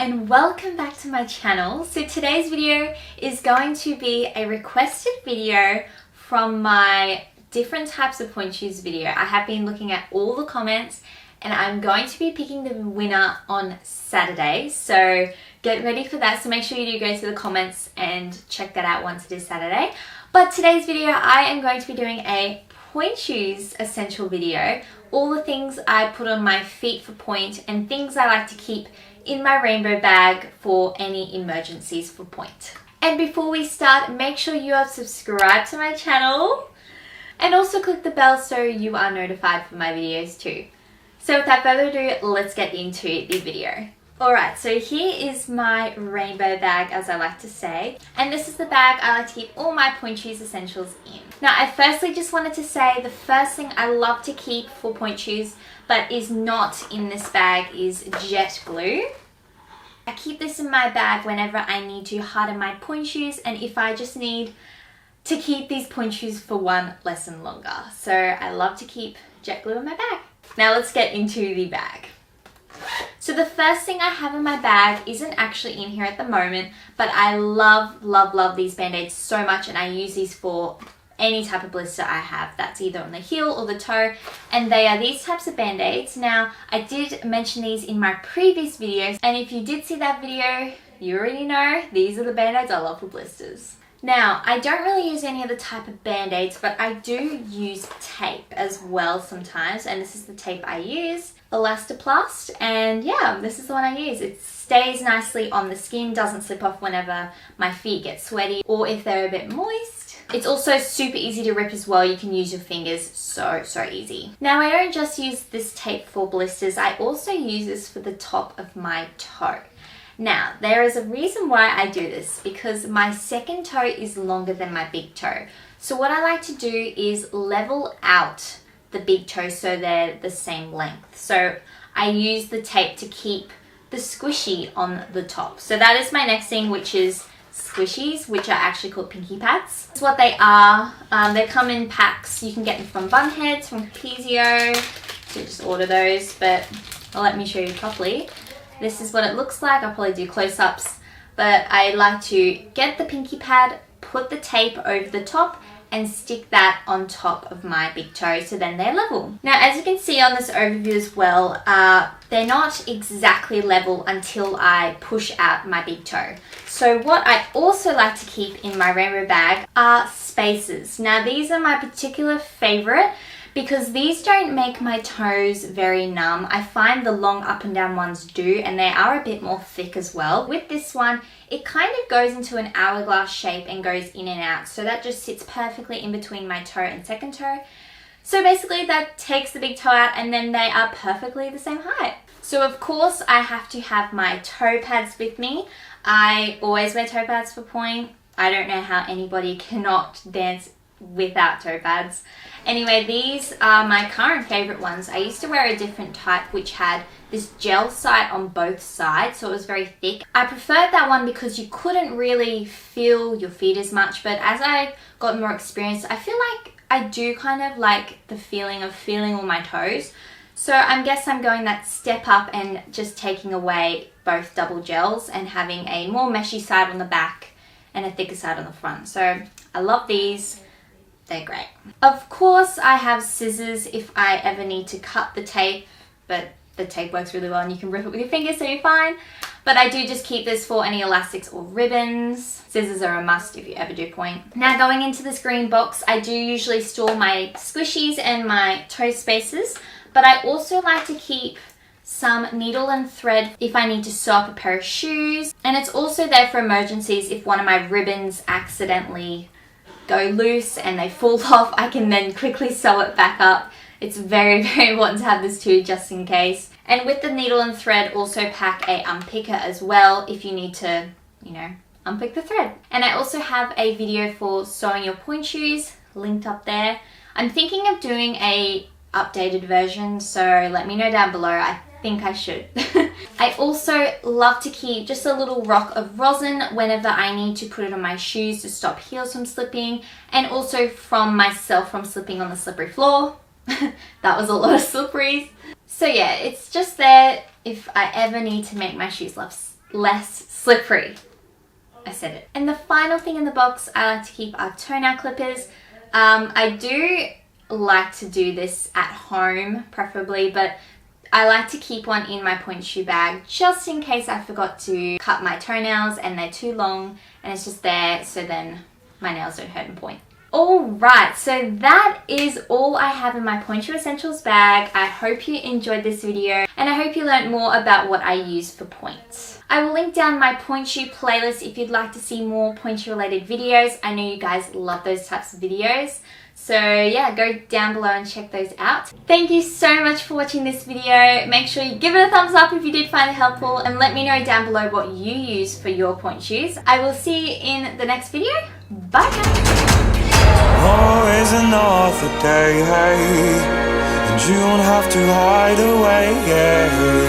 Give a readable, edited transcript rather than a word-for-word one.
and welcome back to my channel. So today's video is going to be a requested video from my different types of pointe shoes video. I have been looking at all the comments and I'm going to be picking the winner on Saturday. So get ready for that. So make sure you do go to the comments and check that out once it is Saturday. But today's video, I am going to be doing a pointe shoes essential video. All the things I put on my feet for pointe and things I like to keep in my rainbow bag for any emergencies for pointe. And before we start, make sure you are subscribed to my channel and also click the bell so you are notified for my videos too. So without further ado, let's get into the video. Alright, so here is my rainbow bag, as I like to say. And this is the bag I like to keep all my pointe shoes essentials in. Now, I firstly just wanted to say the first thing I love to keep for pointe shoes, but is not in this bag, is jet glue. I keep this in my bag whenever I need to harden my pointe shoes and if I just need to keep these pointe shoes for one lesson longer. So I love to keep jet glue in my bag. Now let's get into the bag. So the first thing I have in my bag isn't actually in here at the moment, but I love these band-aids so much, and I use these for any type of blister I have that's either on the heel or the toe, and they are these types of band-aids. Now I did mention these in my previous videos, and if you did see that video, you already know these are the band-aids I love for blisters. Now, I don't really use any other type of band-aids, but I do use tape as well sometimes, and this is the tape I use, Elastoplast, and yeah, this is the one I use. It stays nicely on the skin, doesn't slip off whenever my feet get sweaty or if they're a bit moist. It's also super easy to rip as well. You can use your fingers, so easy. Now, I don't just use this tape for blisters, I also use this for the top of my toe. Now, there is a reason why I do this, because my second toe is longer than my big toe. So what I like to do is level out the big toe so they're the same length. So I use the tape to keep the squishy on the top. So that is my next thing, which is squishies, which are actually called pinky pads. That's what they are. They come in packs. You can get them from Bunheads, from Capezio. So just order those, but let me show you properly. This is what it looks like. I'll probably do close-ups, but I like to get the pinky pad, put the tape over the top, and stick that on top of my big toe so then they're level. Now, as you can see on this overview as well, they're not exactly level until I push out my big toe. So what I also like to keep in my rainbow bag are spacers. Now, these are my particular favorite because these don't make my toes very numb. I find the long up and down ones do, and they are a bit more thick as well. With this one, it kind of goes into an hourglass shape and goes in and out. So that just sits perfectly in between my toe and second toe. So basically that takes the big toe out and then they are perfectly the same height. So of course I have to have my toe pads with me. I always wear toe pads for pointe. I don't know how anybody cannot dance without toe pads. Anyway, these are my current favorite ones. I used to wear a different type which had this gel side on both sides, so it was very thick. I preferred that one because you couldn't really feel your feet as much, but as I got more experience, I feel like I do kind of like the feeling of feeling all my toes. So I guess I'm going that step up and just taking away both double gels and having a more meshy side on the back and a thicker side on the front. So I love these. They're great. Of course, I have scissors if I ever need to cut the tape, but the tape works really well and you can rip it with your fingers, so you're fine. But I do just keep this for any elastics or ribbons. Scissors are a must if you ever do pointe. Now, going into this green box, I do usually store my squishies and my toe spacers, but I also like to keep some needle and thread if I need to sew up a pair of shoes. And it's also there for emergencies if one of my ribbons accidentally go loose and they fall off, I can then quickly sew it back up. It's very important to have this too, just in case. And with the needle and thread, also pack a unpicker as well if you need to, you know, unpick the thread. And I also have a video for sewing your pointe shoes linked up there. I'm thinking of doing a updated version, so let me know down below. I think I should. I also love to keep just a little rock of rosin whenever I need to put it on my shoes to stop heels from slipping, and also from myself from slipping on the slippery floor. That was a lot of slipperies. So yeah, it's just there if I ever need to make my shoes less slippery. I said it. And the final thing in the box I like to keep are toenail clippers. I do like to do this at home preferably, but I like to keep one in my pointe shoe bag just in case I forgot to cut my toenails and they're too long and it's just there so then my nails don't hurt in pointe. Alright, so that is all I have in my pointe shoe essentials bag. I hope you enjoyed this video and I hope you learned more about what I use for pointe. I will link down my pointe shoe playlist if you'd like to see more pointe shoe related videos. I know you guys love those types of videos. So yeah, go down below and check those out. Thank you so much for watching this video. Make sure you give it a thumbs up if you did find it helpful and let me know down below what you use for your pointe shoes. I will see you in the next video. Bye guys! Always another day, hey, and you don't have to hide away, yeah.